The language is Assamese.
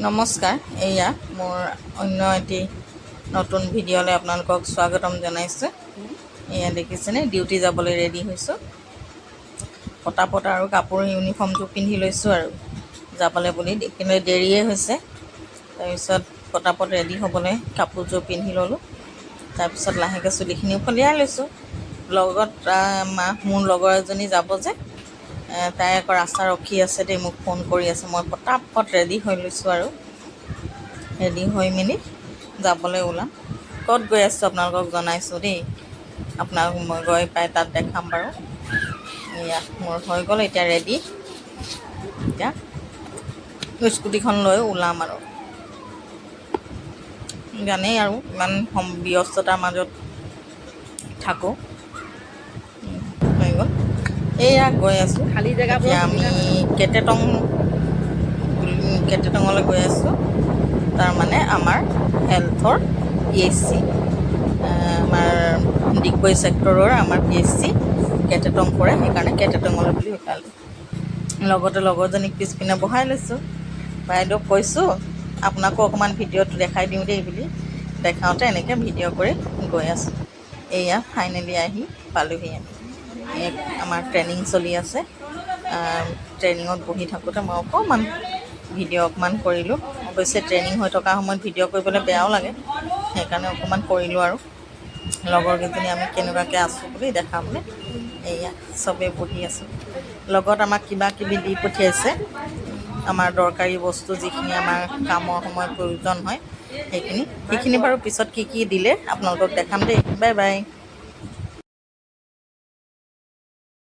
নমস্কাৰ, এয়া মোৰ অন্য এটি নতুন ভিডিঅ'লৈ আপোনালোকক স্বাগতম জনাইছোঁ। এয়া দেখিছেনে, ডিউটি যাবলৈ ৰেডি হৈছোঁ। পটাপট আৰু কাপোৰ ইউনিফৰ্মটো পিন্ধি লৈছোঁ আৰু যাবলৈ বুলি, কিন্তু দেৰিয়ে হৈছে। তাৰপিছত পটাপট ৰেডি হ'বলৈ কাপোৰযোৰ পিন্ধি ল'লোঁ। তাৰপিছত লাহেকৈ চুলিখিনি উফলিয়াই লৈছোঁ। লগত মোৰ লগৰ এজনী যাব যে, তাই আকৌ ৰাস্তা ৰখি আছে দেই, মোক ফোন কৰি আছে। মই পটাপট ৰেডি হৈ লৈছোঁ আৰু ৰেডি হৈ মেলি যাবলৈ ওলাম। ক'ত গৈ আছোঁ আপোনালোকক জনাইছোঁ দেই। আপোনালোক মই গৈ পাই তাত দেখাম বাৰু। এয়া মোৰ হৈ গ'ল এতিয়া ৰেডি। এতিয়া স্কুটিখন লৈ ওলাম আৰু জানেই আৰু ইমান ব্যস্ততাৰ মাজত থাকোঁ। হৈ গ'ল, এয়া গৈ আছোঁ। খালী জেগা এতিয়া আমি কেটেটঙলৈ গৈ আছোঁ। তাৰমানে আমাৰ হেল্থৰ PHC, আমাৰ ডিগবৈ ছেক্টৰৰ আমাৰ PHC কেটেটং পৰে, সেইকাৰণে কেটেটঙলৈ বুলি শিকালোঁ। লগতে লগৰজনীক পিছপিনে বহাই লৈছোঁ। বাইদেউক কৈছোঁ আপোনাকো অকণমান ভিডিঅ'টো দেখাই দিওঁ দেই বুলি, দেখাওঁতে এনেকৈ ভিডিঅ' কৰি গৈ আছোঁ। এয়া ফাইনেলি আহি পালোঁহি আমি। আমাৰ ট্ৰেইনিং চলি আছে। ট্ৰেইনিঙত বহি থাকোঁতে মই অকণমান ভিডিঅ' কৰিলোঁ। অৱশ্যে ট্ৰেইনিং হৈ থকা সময়ত ভিডিঅ' কৰিবলৈ বেয়াও লাগে, সেইকাৰণে অকণমান কৰিলোঁ আৰু লগৰকেইজনী আমি কেনেকুৱাকৈ আছোঁ বুলি দেখাবলৈ। এয়া চবেই বহি আছোঁ। লগত আমাক কিবা কিবি দি পঠিয়াইছে, আমাৰ দৰকাৰী বস্তু যিখিনি আমাৰ কামৰ সময়ত প্ৰয়োজন হয় সেইখিনি বাৰু পিছত কি দিলে আপোনালোকক দেখাম দেই। Bye bye.